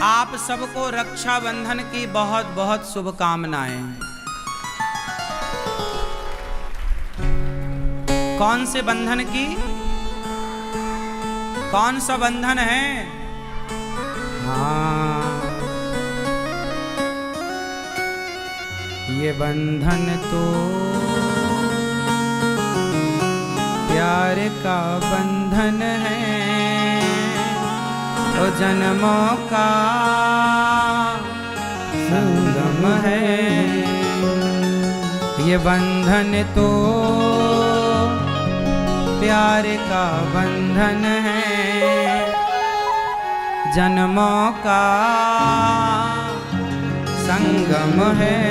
आप सबको रक्षाबंधन की बहुत बहुत शुभकामनाएं। कौन से बंधन की? कौन सा बंधन है? हाँ, ये बंधन तो प्यार का बंधन है, तो जन्मों का संगम है। ये बंधन तो प्यार का बंधन है, जन्मों का संगम है।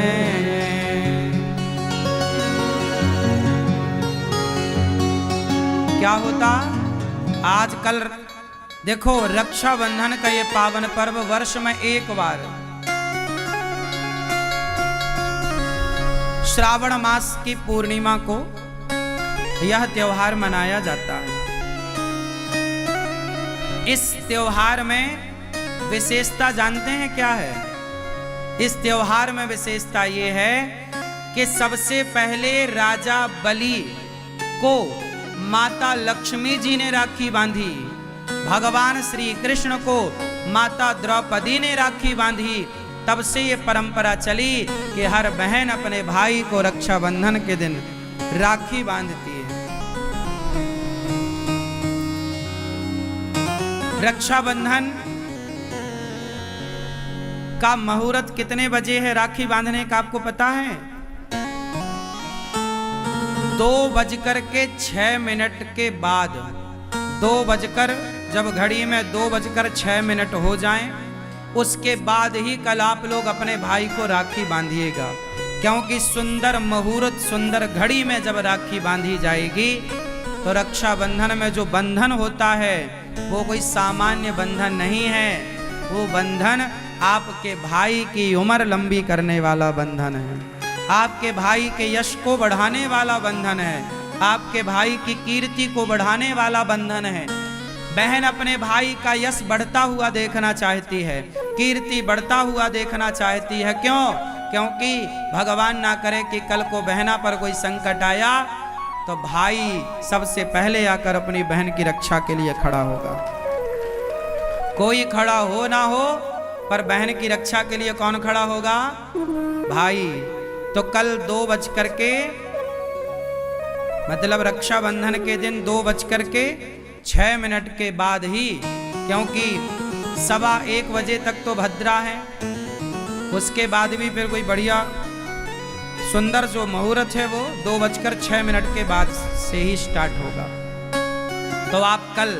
क्या होता आजकल देखो, रक्षाबंधन का ये पावन पर्व वर्ष में एक बार श्रावण मास की पूर्णिमा को यह त्योहार मनाया जाता है। इस त्योहार में विशेषता जानते हैं क्या है? इस त्योहार में विशेषता ये है कि सबसे पहले राजा बलि को माता लक्ष्मी जी ने राखी बांधी, भगवान श्री कृष्ण को माता द्रौपदी ने राखी बांधी। तब से ये परंपरा चली कि हर बहन अपने भाई को रक्षाबंधन के दिन राखी बांधती है। रक्षाबंधन का मुहूर्त कितने बजे है राखी बांधने का आपको पता है? 2:06 के बाद, जब घड़ी में 2:06 हो जाएं, उसके बाद ही कल आप लोग अपने भाई को राखी बांधिएगा। क्योंकि सुंदर मुहूर्त, सुंदर घड़ी में जब राखी बांधी जाएगी तो रक्षाबंधन में जो बंधन होता है वो कोई सामान्य बंधन नहीं है। वो बंधन आपके भाई की उम्र लंबी करने वाला बंधन है, आपके भाई के यश को बढ़ाने वाला बंधन है, आपके भाई की कीर्ति को बढ़ाने वाला बंधन है। बहन अपने भाई का यश बढ़ता हुआ देखना चाहती है, कीर्ति बढ़ता हुआ देखना चाहती है। क्यों? क्योंकि भगवान ना करे कि कल को बहना पर कोई संकट आया तो भाई सबसे पहले आकर अपनी बहन की रक्षा के लिए खड़ा होगा। कोई खड़ा हो ना हो, पर बहन की रक्षा के लिए कौन खड़ा होगा? भाई। तो कल 2:00 मतलब रक्षाबंधन के दिन 2:06 के बाद ही, क्योंकि 1:15 बजे तक तो भद्रा है, उसके बाद भी फिर कोई बढ़िया सुंदर जो मुहूर्त है वो 2:06 के बाद से ही स्टार्ट होगा। तो आप कल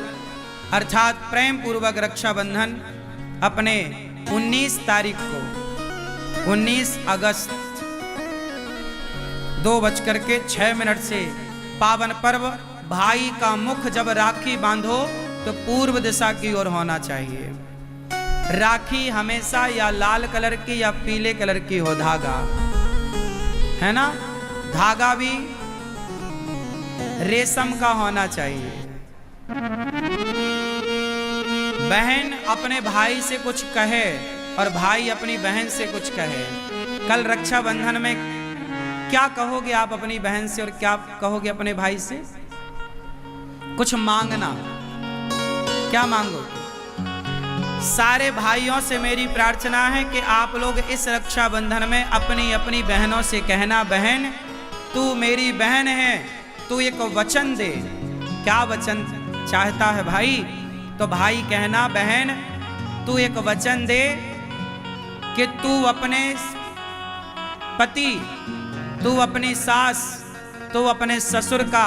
अर्थात प्रेम पूर्वक रक्षाबंधन अपने 19 तारीख को, 19 अगस्त 2:06 से पावन पर्व भाई का मुख जब राखी बांधो तो पूर्व दिशा की ओर होना चाहिए। राखी हमेशा या लाल कलर की या पीले कलर की हो, धागा है ना, धागा भी रेशम का होना चाहिए। बहन अपने भाई से कुछ कहे और भाई अपनी बहन से कुछ कहे। कल रक्षाबंधन में क्या कहोगे आप अपनी बहन से और क्या कहोगे अपने भाई से? कुछ मांगना। क्या मांगोगे? सारे भाइयों से मेरी प्रार्थना है कि आप लोग इस रक्षाबंधन में अपनी अपनी बहनों से कहना, बहन तू मेरी बहन है, तू एक वचन दे। क्या वचन चाहता है भाई? तो भाई कहना, बहन तू एक वचन दे कि तू अपने पति, तू अपनी सास, तू अपने ससुर का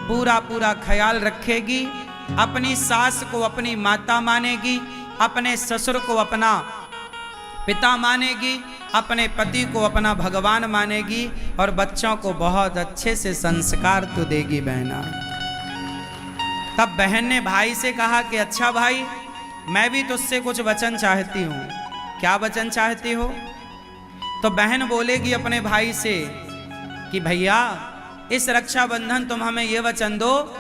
पूरा पूरा ख्याल रखेगी, अपनी सास को अपनी माता मानेगी, अपने ससुर को अपना पिता मानेगी, अपने पति को अपना भगवान मानेगी और बच्चों को बहुत अच्छे से संस्कार तो देगी बहना। तब बहन ने भाई से कहा कि अच्छा भाई, मैं भी तुझसे कुछ वचन चाहती हूँ। क्या वचन चाहती हो? तो बहन बोलेगी अपने भाई से कि भैया इस रक्षाबंधन तुम हमें ये वचन दो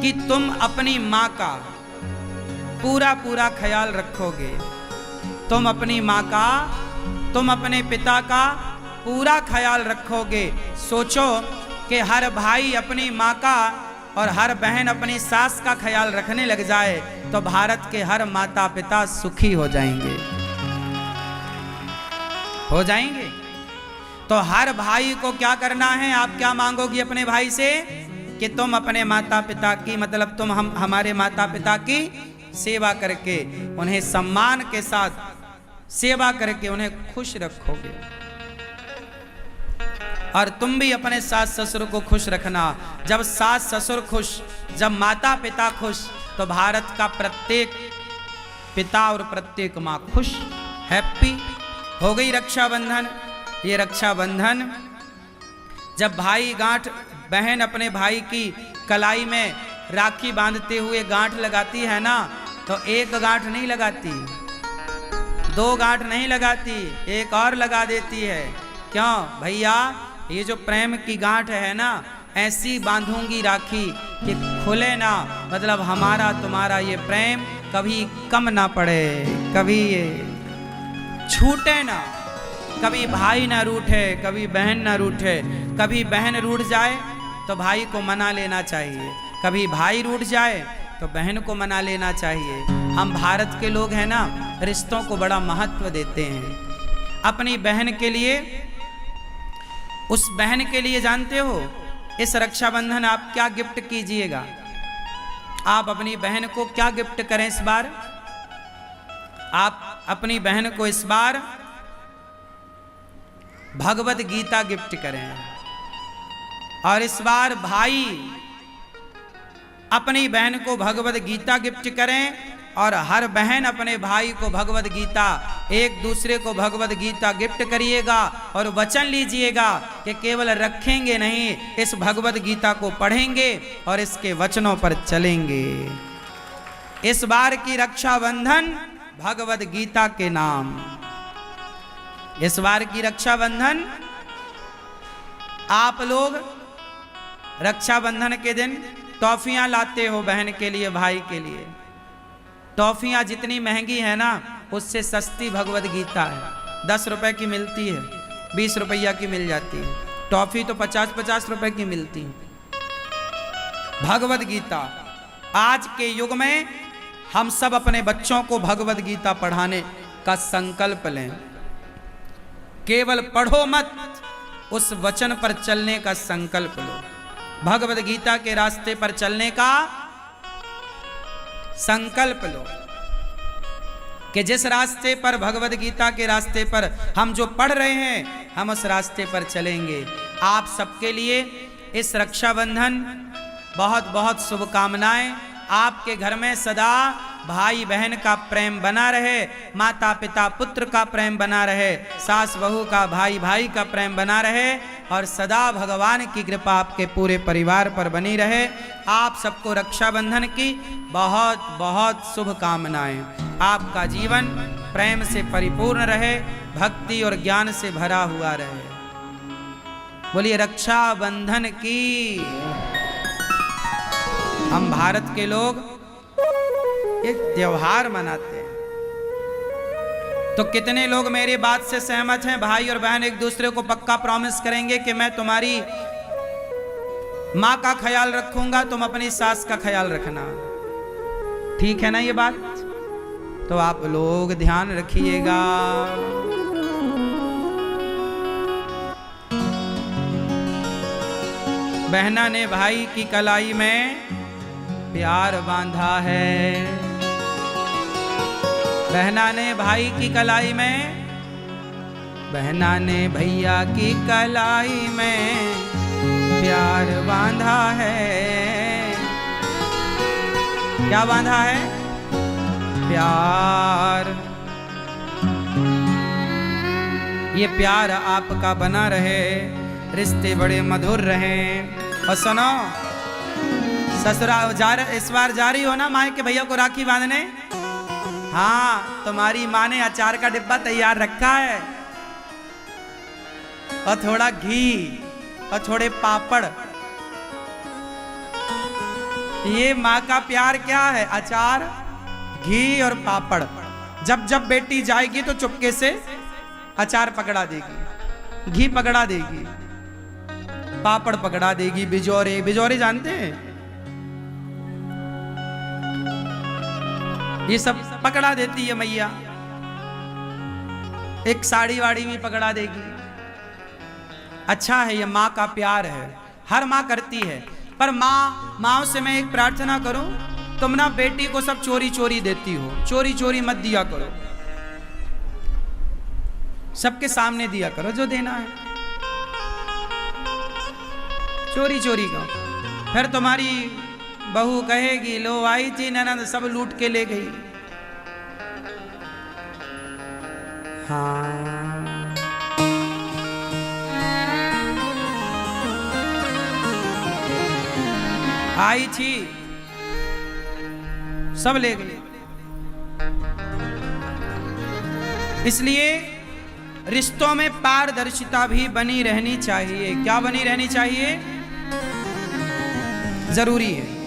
कि तुम अपनी माँ का पूरा पूरा ख्याल रखोगे, तुम अपनी माँ का, तुम अपने पिता का पूरा ख्याल रखोगे। सोचो कि हर भाई अपनी माँ का और हर बहन अपनी सास का ख्याल रखने लग जाए तो भारत के हर माता पिता सुखी हो जाएंगे, हो जाएंगे। तो हर भाई को क्या करना है, आप क्या मांगोगी अपने भाई से कि तुम अपने माता पिता की, मतलब तुम हमारे माता पिता की सेवा करके, उन्हें सम्मान के साथ सेवा करके उन्हें खुश रखोगे। और तुम भी अपने सास ससुर को खुश रखना। जब सास ससुर खुश, जब माता पिता खुश, तो भारत का प्रत्येक पिता और प्रत्येक माँ खुश, हैप्पी। हो गई रक्षाबंधन। ये रक्षाबंधन जब भाई गांठ, बहन अपने भाई की कलाई में राखी बांधते हुए गांठ लगाती है ना, तो एक गांठ नहीं लगाती, दो गांठ नहीं लगाती, एक और लगा देती है। क्यों भैया, ये जो प्रेम की गांठ है ना, ऐसी बांधूंगी राखी कि खुले ना, मतलब हमारा तुम्हारा ये प्रेम कभी कम ना पड़े, कभी ये छूटे ना, कभी भाई ना रूठे, कभी बहन ना रूठे। कभी बहन रूठ जाए तो भाई को मना लेना चाहिए, कभी भाई रूठ जाए तो बहन को मना लेना चाहिए। हम भारत के लोग हैं ना, रिश्तों को बड़ा महत्व देते हैं। अपनी बहन के लिए, उस बहन के लिए जानते हो इस रक्षाबंधन आप क्या गिफ्ट कीजिएगा? आप अपनी बहन को क्या गिफ्ट करें इस बार? आप अपनी बहन को इस बार भगवत गीता गिफ्ट करें। और इस बार भाई अपनी बहन को भगवत गीता गिफ्ट करें और हर बहन अपने भाई को भगवत गीता, एक दूसरे को भगवत गीता गिफ्ट करिएगा और वचन लीजिएगा कि केवल रखेंगे नहीं, इस भगवत गीता को पढ़ेंगे और इसके वचनों पर चलेंगे। इस बार की रक्षाबंधन भगवत गीता के नाम। इस बार की रक्षाबंधन आप लोग रक्षाबंधन के दिन टॉफियां लाते हो बहन के लिए, भाई के लिए। टॉफियां जितनी महंगी है ना, उससे सस्ती भगवत गीता है। 10 रुपए की मिलती है, 20 रुपया की मिल जाती है। टॉफी तो 50-50 रुपए की मिलती है। भगवत गीता, आज के युग में हम सब अपने बच्चों को भगवत गीता पढ़ाने का संकल्प लें। केवल पढ़ो मत, उस वचन पर चलने का संकल्प लो। भगवत गीता के रास्ते पर चलने का संकल्प लो कि जिस रास्ते पर, भगवत गीता के रास्ते पर हम जो पढ़ रहे हैं, हम उस रास्ते पर चलेंगे। आप सबके लिए इस रक्षाबंधन बहुत बहुत शुभकामनाएं। आपके घर में सदा भाई बहन का प्रेम बना रहे, माता पिता पुत्र का प्रेम बना रहे, सास बहू का, भाई भाई का प्रेम बना रहे और सदा भगवान की कृपा आपके पूरे परिवार पर बनी रहे। आप सबको रक्षाबंधन की बहुत बहुत शुभकामनाएं। आपका जीवन प्रेम से परिपूर्ण रहे, भक्ति और ज्ञान से भरा हुआ रहे। बोलिए रक्षाबंधन की। हम भारत के लोग एक त्योहार मनाते हैं, तो कितने लोग मेरी बात से सहमत हैं? भाई और बहन एक दूसरे को पक्का प्रॉमिस करेंगे कि मैं तुम्हारी माँ का ख्याल रखूंगा, तुम अपनी सास का ख्याल रखना। ठीक है ना ये बात? तो आप लोग ध्यान रखिएगा। बहना ने भाई की कलाई में प्यार बांधा है, बहना ने भाई की कलाई में, बहना ने भैया की कलाई में प्यार बांधा है। क्या बांधा है? प्यार। ये प्यार आपका बना रहे, रिश्ते बड़े मधुर रहें। और सुनो, ससुराल इस बार जा रही हो ना माँ के भैया को राखी बांधने? हाँ, तुम्हारी माँ ने अचार का डिब्बा तैयार रखा है और थोड़ा घी और थोड़े पापड़। ये माँ का प्यार क्या है? अचार, घी और पापड़। जब जब बेटी जाएगी तो चुपके से अचार पकड़ा देगी, घी पकड़ा देगी, पापड़ पकड़ा देगी, बिजौरे, बिजौरे जानते हैं, ये सब पकड़ा देती है मैया। एक साड़ी वाड़ी भी पकड़ा देगी। अच्छा है, ये माँ का प्यार है, हर माँ करती है। पर माँ से मैं एक प्रार्थना करूं, तुम ना बेटी को सब चोरी चोरी देती हो, चोरी चोरी मत दिया करो, सबके सामने दिया करो जो देना है। चोरी चोरी का फिर तुम्हारी बहू कहेगी लो आई थी ननद सब लूट के ले गई। हाँ आई थी सब ले गई। इसलिए रिश्तों में पारदर्शिता भी बनी रहनी चाहिए। क्या बनी रहनी चाहिए? जरूरी है।